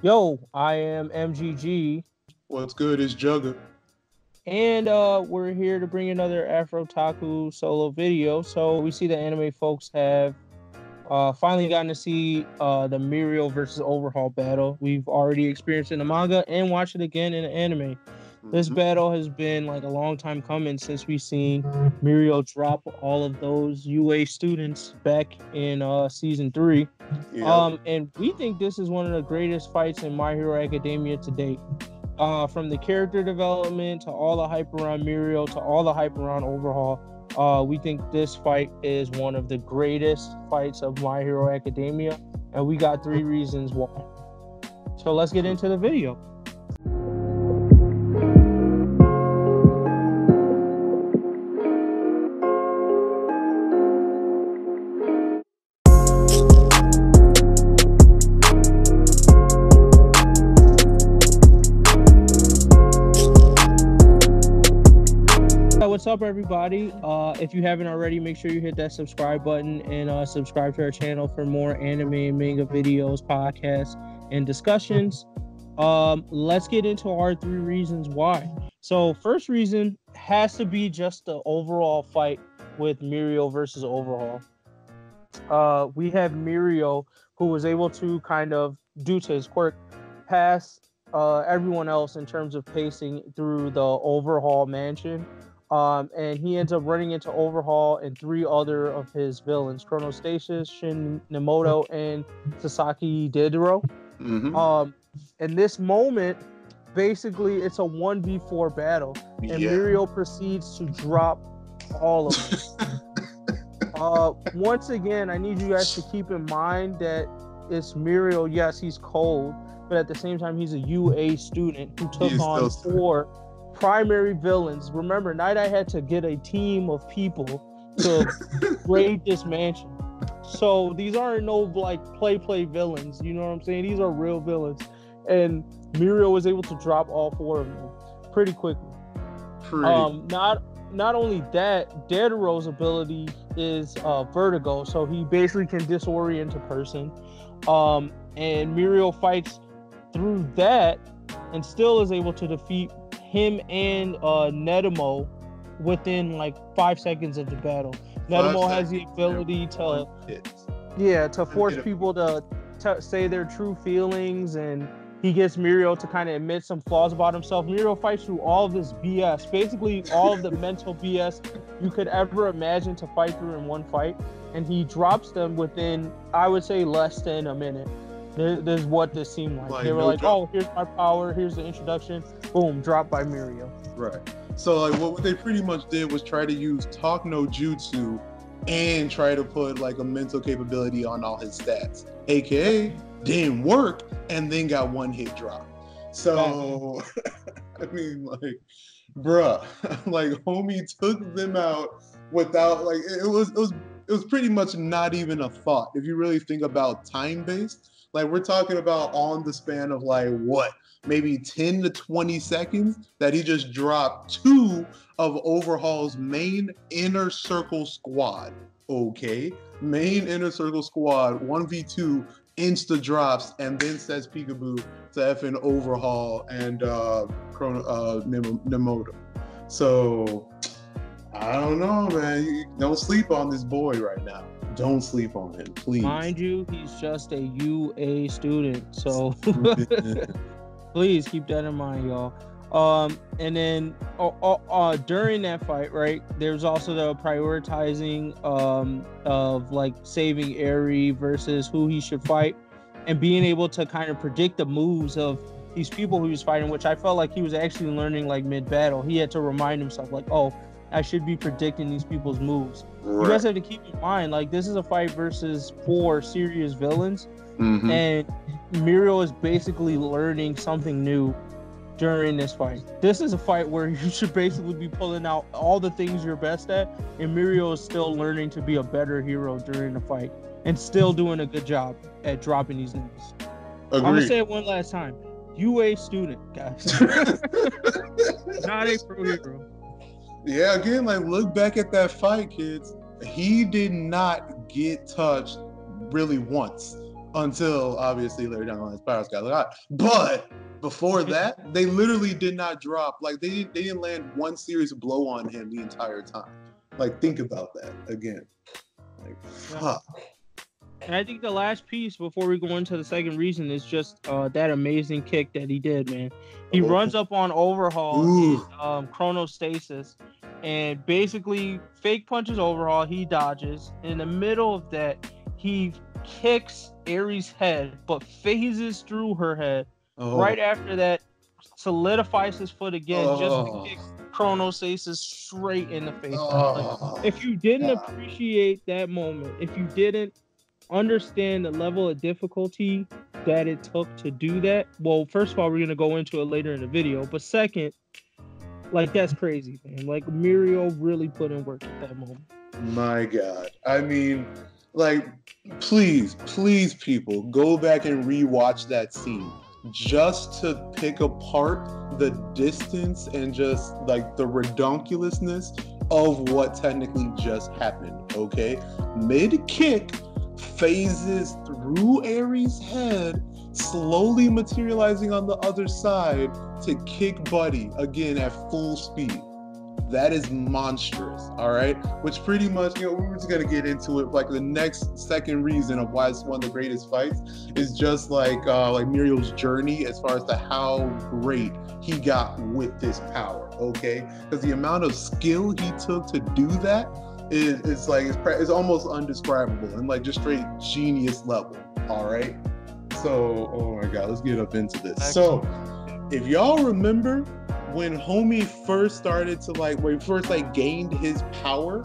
Yo, I am MGG, What's good is Jugger. and we're here to bring another Afro Taku solo video. So we see the anime folks have finally gotten to see the Mirio versus Overhaul battle. We've already experienced it in the manga and watched it again in the anime. This battle has been like a long time coming since we've seen Mirio drop all of those UA students back in season 3. And we think this is one of the greatest fights in My Hero Academia to date. From the character development to all the hype around Mirio to all the hype around Overhaul, we think this fight is one of the greatest fights of My Hero Academia, and we got 3 reasons why. So let's get into the video. What's up, everybody? If you haven't already, make sure you hit that subscribe button and subscribe to our channel for more anime and manga videos, podcasts, and discussions. Let's get into our 3 reasons why. So first reason has to be just the overall fight with Mirio versus Overhaul. We have Mirio, who was able to kind of, due to his quirk, pass everyone else in terms of pacing through the Overhaul mansion. And he ends up running into Overhaul and 3 other of his villains, Chronostasis, Shin Nemoto, and Sasaki Dedero. In this moment, basically, it's a 1v4 battle, and Mirio proceeds to drop all of them. Once again, I need you guys to keep in mind that it's Mirio. Yes, he's cold, but at the same time, he's a UA student who took on 4 primary villains. Remember, Nighteye had to get a team of people to raid this mansion. So these aren't no like play villains. You know what I'm saying? These are real villains. And Mirio was able to drop all 4 of them pretty quickly. Not only that, Dedero's ability is vertigo, so he basically can disorient a person. And Mirio fights through that and still is able to defeat him and Nedemo within like 5 seconds of the battle. Nedemo has the ability to force people to say their true feelings, and he gets Mirio to kind of admit some flaws about himself. Mirio fights through all of this BS, basically all of the mental BS you could ever imagine to fight through in one fight, and he drops them within, I would say, less than a minute. This is what this seemed like. They were like, oh, here's my power, here's the introduction, boom, dropped by Mirio. Right. So like what they pretty much did was try to use talk no jutsu and try to put like a mental capability on all his stats. AKA didn't work and then got 1 hit drop. So I mean, like, bruh, like homie took them out without like it was pretty much not even a thought. If you really think about time based. Like, we're talking about on the span of, like, what? Maybe 10 to 20 seconds that he just dropped 2 of Overhaul's main inner circle squad. Okay? Main inner circle squad, 1v2, insta drops, and then says peekaboo to effing Overhaul and Nemoto. So, I don't know, man. Don't sleep on this boy right now. Don't sleep on him, please. Mind you, he's just a UA student, so please keep that in mind, y'all. And then during that fight, right, there's also the prioritizing of like saving Eri versus who he should fight, and being able to kind of predict the moves of these people who he was fighting, which I felt like he was actually learning like mid-battle. He had to remind himself, like, oh, I should be predicting these people's moves. Right. You guys have to keep in mind, like, this is a fight versus 4 serious villains, and Mirio is basically learning something new during this fight. This is a fight where you should basically be pulling out all the things you're best at, and Mirio is still learning to be a better hero during the fight, and still doing a good job at dropping these names. I'm gonna say it one last time. UA student, guys. Not a pro hero. Yeah, again, like, look back at that fight, kids. He did not get touched really once. until obviously later down the line Spirals got hot. But before that, they literally did not drop. Like they didn't land one serious blow on him the entire time. Like think about that again. Like fuck. And I think the last piece before we go into the second reason is just that amazing kick that he did, man. He runs up on Overhaul in chronostasis and basically fake punches Overhaul. He dodges. In the middle of that, he kicks Aries' head, but phases through her head. Right after that, solidifies his foot again just to kick chronostasis straight in the face. Like, if you didn't appreciate that moment, if you didn't understand the level of difficulty that it took to do that, well, first of all, we're gonna go into it later in the video, but second, like that's crazy, man. Like Mirio really put in work at that moment. My God, I mean, like, please, people, go back and rewatch that scene just to pick apart the distance and just like the redonkulousness of what technically just happened. Okay, mid kick phases through Aries' head, slowly materializing on the other side to kick Buddy again at full speed. That is monstrous, all right? Which pretty much, you know, we're just gonna get into it. Like the next second reason of why it's one of the greatest fights is just like Mirio's journey as far as to how great he got with this power, okay? Because the amount of skill he took to do that it's almost undescribable and like just straight genius level. All right. So, oh my God, let's get up into this. So, if y'all remember when homie first started to gained his power,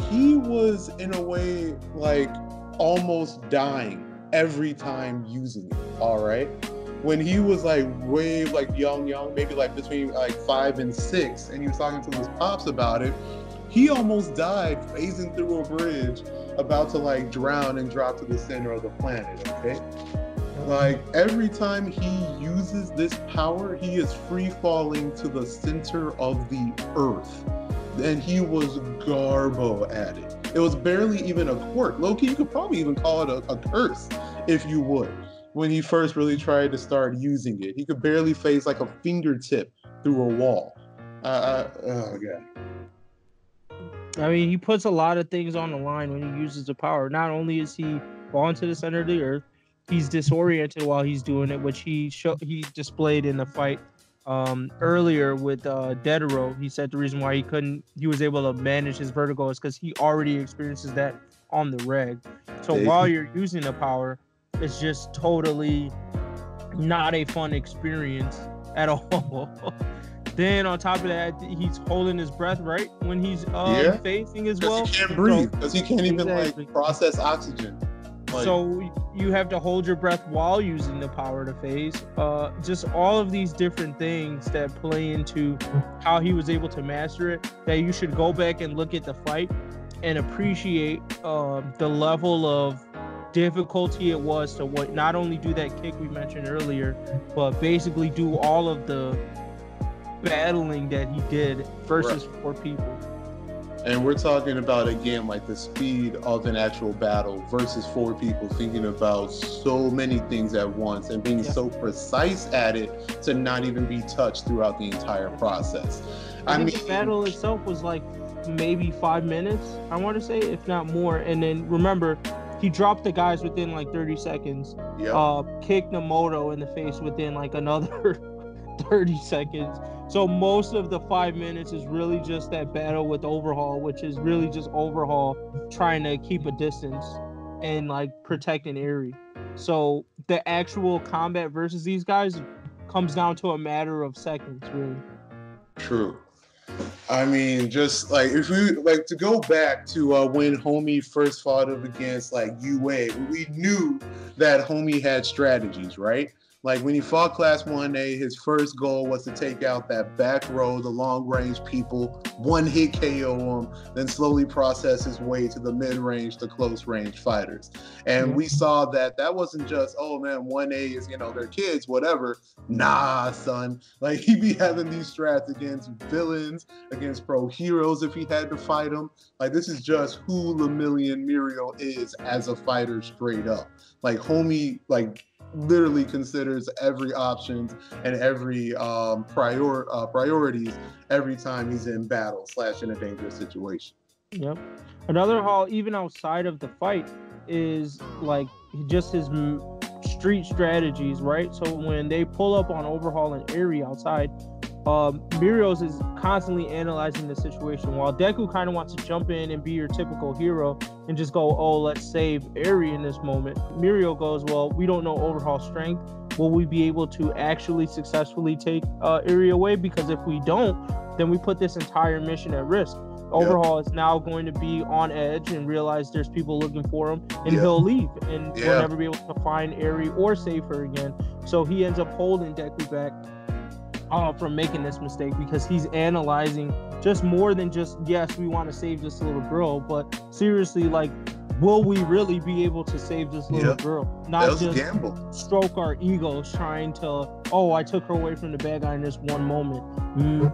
he was in a way like almost dying every time using it. All right. When he was like way like young, maybe like between like 5 and 6, and he was talking to his pops about it. He almost died phasing through a bridge, about to like drown and drop to the center of the planet, okay? Like every time he uses this power, he is free falling to the center of the earth. And he was garbo at it. It was barely even a quirk. Low-key, you could probably even call it a curse, if you would. When he first really tried to start using it, he could barely phase like a fingertip through a wall. Oh God. I mean, he puts a lot of things on the line when he uses the power. Not only is he falling to the center of the earth, he's disoriented while he's doing it, which he displayed in the fight earlier with Dedero. He said the reason why he was able to manage his vertigo is because he already experiences that on the reg. So while you're using the power, it's just totally not a fun experience at all. Then on top of that, he's holding his breath, right? When he's phasing as well. He can't breathe because he can't even like process oxygen. Like, so you have to hold your breath while using the power to phase. Just all of these different things that play into how he was able to master it, that you should go back and look at the fight and appreciate the level of difficulty it was to not only do that kick we mentioned earlier, but basically do all of the battling that he did versus 4 people. And we're talking about, again, like the speed of an actual battle versus 4 people thinking about so many things at once and being so precise at it to not even be touched throughout the entire process. I mean, the battle itself was like maybe 5 minutes, I want to say, if not more. And then remember, he dropped the guys within like 30 seconds. Kicked Namoto in the face within like another 30 seconds. So most of the 5 minutes is really just that battle with Overhaul, which is really just Overhaul trying to keep a distance and like protecting Aerie. So the actual combat versus these guys comes down to a matter of seconds, really. True. I mean, just like if we like to go back to when homie first fought up against like UA, we knew that homie had strategies, right? Like when he fought Class 1A, his first goal was to take out that back row, the long-range people, one-hit KO them, then slowly process his way to the mid-range, the close-range fighters. And we saw that wasn't just, oh man, 1A is, they're kids, whatever. Nah, son. Like he be having these strats against villains, against pro heroes if he had to fight them. Like this is just who Lemillion Mirio is as a fighter straight up. Like homie, like literally considers every option and every priorities every time he's in battle / in a dangerous situation. Yep. Another haul, even outside of the fight, is like just his street strategies, right? So when they pull up on Overhaul and Eri outside, Mirio's is constantly analyzing the situation, while Deku kind of wants to jump in and be your typical hero and just go, oh, let's save Eri in this moment. Mirio goes, well, we don't know Overhaul's strength. Will we be able to actually successfully take Eri away? Because if we don't, then we put this entire mission at risk. Overhaul is now going to be on edge and realize there's people looking for him, and he'll leave, and we'll never be able to find Eri or save her again. So he ends up holding Deku back from making this mistake, because he's analyzing just more than just, yes, we want to save this little girl, but seriously, like, will we really be able to save this little girl? Not just stroke our egos trying to, oh, I took her away from the bad guy in this one moment.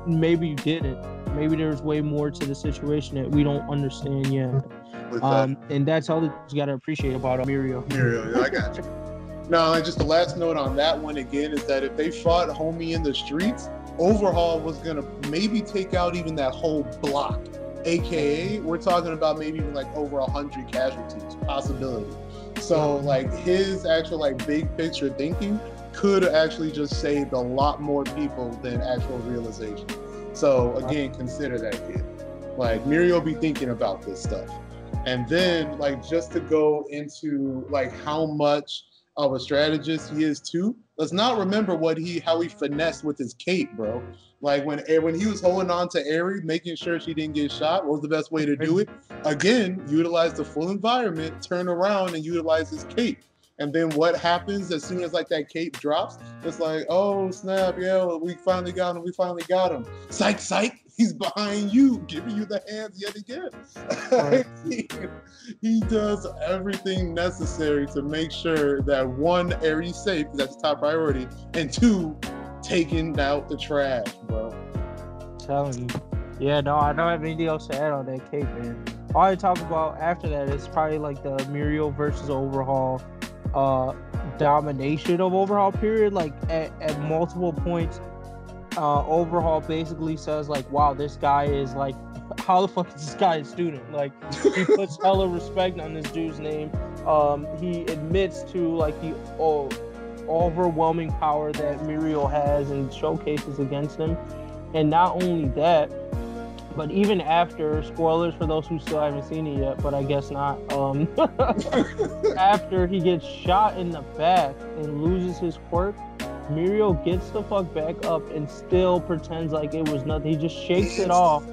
Maybe you didn't. Maybe there's way more to the situation that we don't understand yet. And that's all that you got to appreciate about Mirio. I got you. No, like just the last note on that one again is that if they fought homie in the streets, Overhaul was gonna maybe take out even that whole block. AKA, we're talking about maybe even like over 100 casualties, possibility. So like his actual like big picture thinking could have actually just saved a lot more people than actual realization. So again, consider that, kid. Like Mirio be thinking about this stuff. And then like just to go into like how much of a strategist he is too. Let's not remember how he finessed with his cape, bro. Like when he was holding on to Eri, making sure she didn't get shot, what was the best way to do it? Again, utilize the full environment, turn around and utilize his cape. And then what happens as soon as like that cape drops? It's like, oh snap, yeah, we finally got him. Psych, psych. He's behind you, giving you the hands yet again. He does everything necessary to make sure that one, Eri's safe, that's the top priority, and two, taking out the trash, bro. Telling you. Yeah, no, I don't have anything else to add on that cape, man. All I talk about after that is probably like the Mirio versus Overhaul domination of Overhaul period. Like at multiple points, Overhaul basically says like, wow, this guy is like, how the fuck is this guy a student? Like he puts hella respect on this dude's name. He admits to like the overwhelming power that Mirio has and showcases against him. And not only that, but even after, spoilers for those who still haven't seen it yet, but I guess not, after he gets shot in the back and loses his quirk, Mirio gets the fuck back up and still pretends like it was nothing. He just shakes it off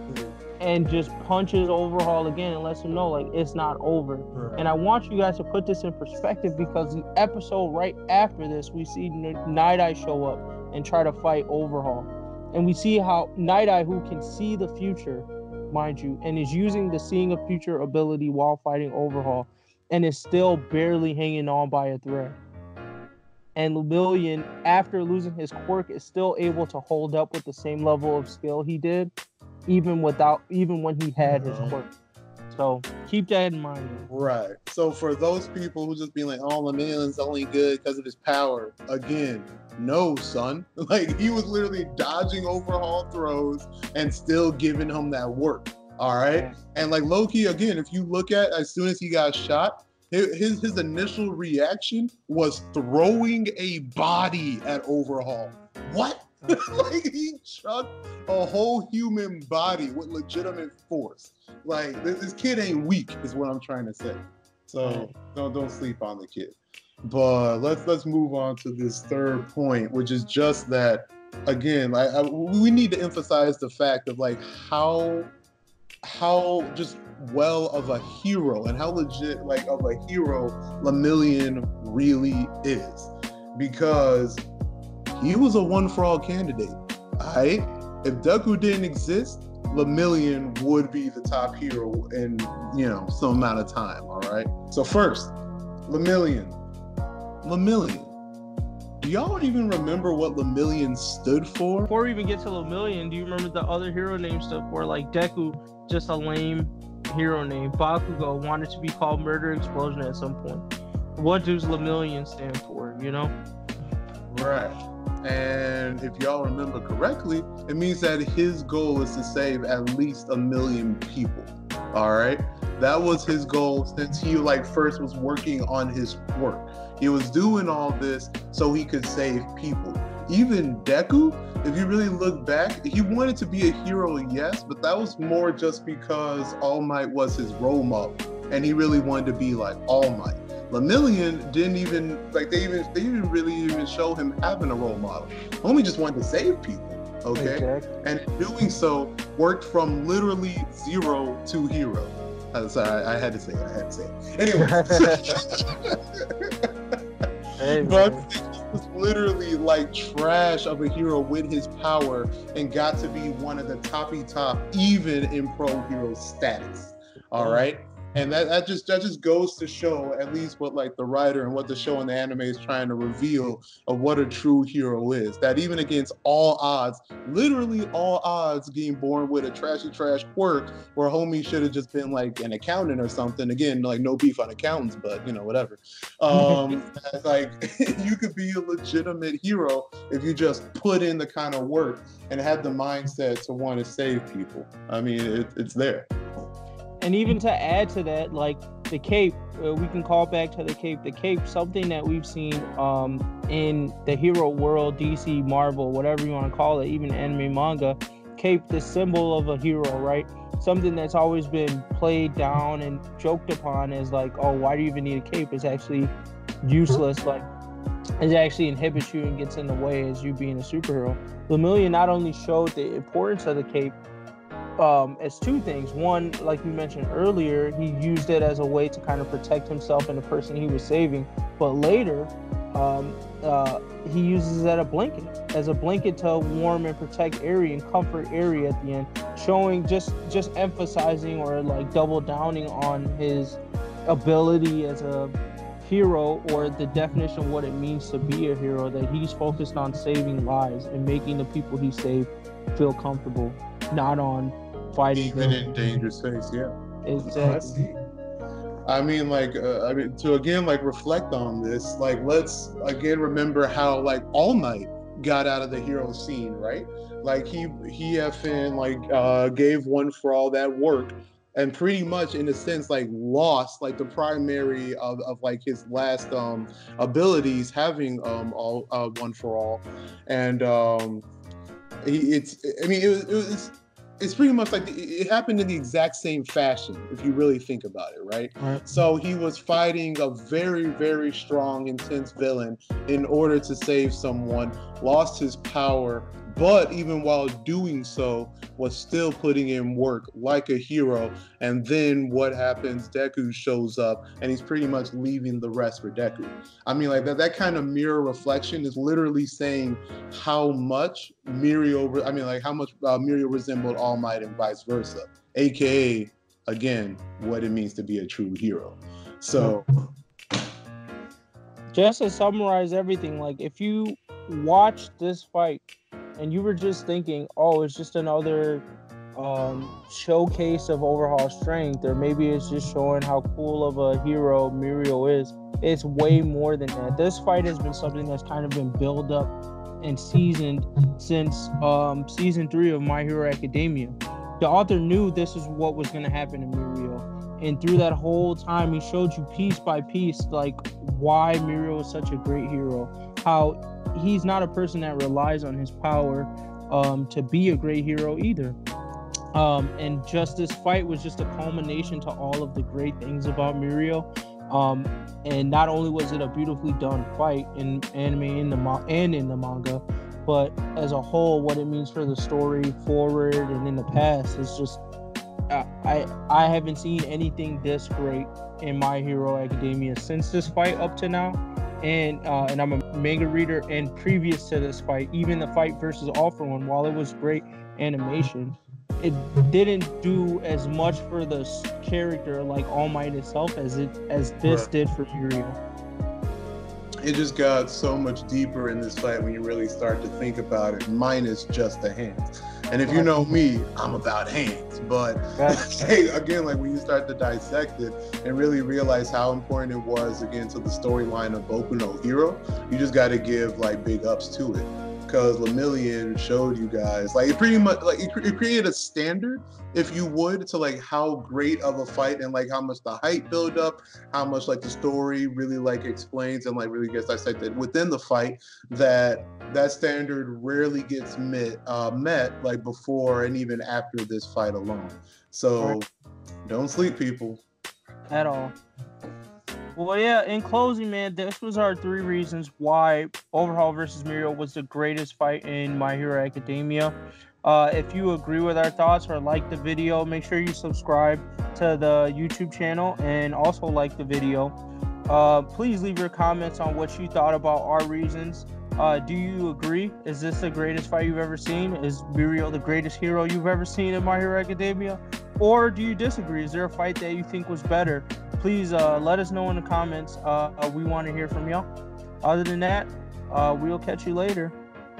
and just punches Overhaul again and lets him know like it's not over. Right. And I want you guys to put this in perspective, because the episode right after this, we see Nighteye show up and try to fight Overhaul. And we see how Nighteye, who can see the future, mind you, and is using the seeing of future ability while fighting Overhaul, and is still barely hanging on by a thread. And Lemillion, after losing his quirk, is still able to hold up with the same level of skill he did, even when he had his quirk. So keep that in mind. Right. So for those people who just be like, oh, Lemillion's only good because of his power, again, no, son. Like he was literally dodging Overhaul throws and still giving him that work. All right. Yeah. And like low-key, again, if you look at as soon as he got shot, his initial reaction was throwing a body at Overhaul. What? Like he chucked a whole human body with legitimate force. Like this kid ain't weak, is what I'm trying to say. So don't sleep on the kid. But let's move on to this third point, which is just that again, we need to emphasize the fact of like how just well of a hero and how legit like of a hero Lemillion really is. because he was a one-for-all candidate. Alright? If Deku didn't exist, Lemillion would be the top hero in, some amount of time, alright? So first, Lemillion. Do y'all even remember what Lemillion stood for? Before we even get to Lemillion, do you remember the other hero name stuff for, like, Deku, just a lame hero name. Bakugo wanted to be called Murder Explosion at some point. What does Lemillion stand for, Right. And if y'all remember correctly, it means that his goal is to save at least 1 million people. All right. That was his goal since he first was working on his work. He was doing all this so he could save people. Even Deku, if you really look back, he wanted to be a hero, yes, but that was more just because All Might was his role model, and he really wanted to be like All Might. Lemillion didn't even they didn't really show him having a role model. Homie just wanted to save people, okay? Exactly. And in doing so, worked from literally 0 to hero. Sorry, I had to say it. Anyway. Hey, but he was literally like trash of a hero with his power and got to be one of the toppy top, even in pro hero status. All right. And that just goes to show at least what the writer and what the show and the anime is trying to reveal of what a true hero is. That even against all odds, literally all odds, getting born with a trashy trash quirk where homie should have just been like an accountant or something. Again, no beef on accountants, but whatever. You could be a legitimate hero if you just put in the kind of work and had the mindset to want to save people. I mean, it's there. And even to add to that, the cape, we can call back to the cape. The cape, something that we've seen in the hero world, DC, Marvel, whatever you want to call it, even anime, manga. Cape, the symbol of a hero, right? Something that's always been played down and joked upon as oh, why do you even need a cape? It's actually useless. It actually inhibits you and gets in the way as you being a superhero. Lemillion not only showed the importance of the cape, as two things. One, like you mentioned earlier, he used it as a way to kind of protect himself and the person he was saving. But later, he uses it as a blanket to warm and protect Eri and comfort Eri at the end, showing just emphasizing or double downing on his ability as a hero, or the definition of what it means to be a hero, that he's focused on saving lives and making the people he saved feel comfortable, not on fighting even in dangerous space. Yeah, exactly. I mean, to again reflect on this, let's again remember how All Might got out of the hero scene, right? He effing gave one for all that work, and pretty much in a sense lost the primary of his last abilities, having all one for all, and it's pretty much it happened in the exact same fashion, if you really think about it, right? So he was fighting a very, very strong, intense villain in order to save someone, lost his power, but even while doing so, was still putting in work like a hero. And then what happens? Deku shows up, and he's pretty much leaving the rest for Deku. I mean, that kind of mirror reflection is literally saying how much Mirio resembled All Might and vice versa, aka again what it means to be a true hero. So, just to summarize everything, if you watch this fight and you were just thinking, oh, it's just another showcase of Overhaul strength, or maybe it's just showing how cool of a hero Mirio is, it's way more than that. This fight has been something that's kind of been built up and seasoned since season 3 of My Hero Academia. The author knew this is what was going to happen to Mirio, and through that whole time he showed you piece by piece why Mirio is such a great hero, how he's not a person that relies on his power to be a great hero either. And just this fight was just a culmination to all of the great things about Mirio. And not only was it a beautifully done fight in anime and in the manga, but as a whole, what it means for the story forward and in the past is just I haven't seen anything this great in My Hero Academia since this fight up to now. and I'm a manga reader, and previous to this fight, even the fight versus All For One, while it was great animation, it didn't do as much for the character like All Might itself as this did for Mirio. It just got so much deeper in this fight when you really start to think about it, minus just the hands. And if you know me, I'm about hands. But hey, again, like when you start to dissect it and really realize how important it was, again, to the storyline of Boku no Hero, you just got to give like big ups to it. Because Lemillion showed you guys, like, it pretty much, like, it created a standard, if you would, to like how great of a fight and like how much the hype build up, how much like the story really like explains and like really gets dissected within the fight, that standard rarely gets met like before and even after this fight alone. So don't sleep, people. At all. Well, yeah, in closing, man, this was our 3 reasons why Overhaul versus Mirio was the greatest fight in My Hero Academia. If you agree with our thoughts or like the video, make sure you subscribe to the YouTube channel and also like the video. Please leave your comments on what you thought about our reasons. Do you agree? Is this the greatest fight you've ever seen? Is Mirio the greatest hero you've ever seen in My Hero Academia? Or do you disagree? Is there a fight that you think was better? Please let us know in the comments. We want to hear from y'all. Other than that, we'll catch you later.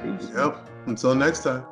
Peace. Yep. Until next time.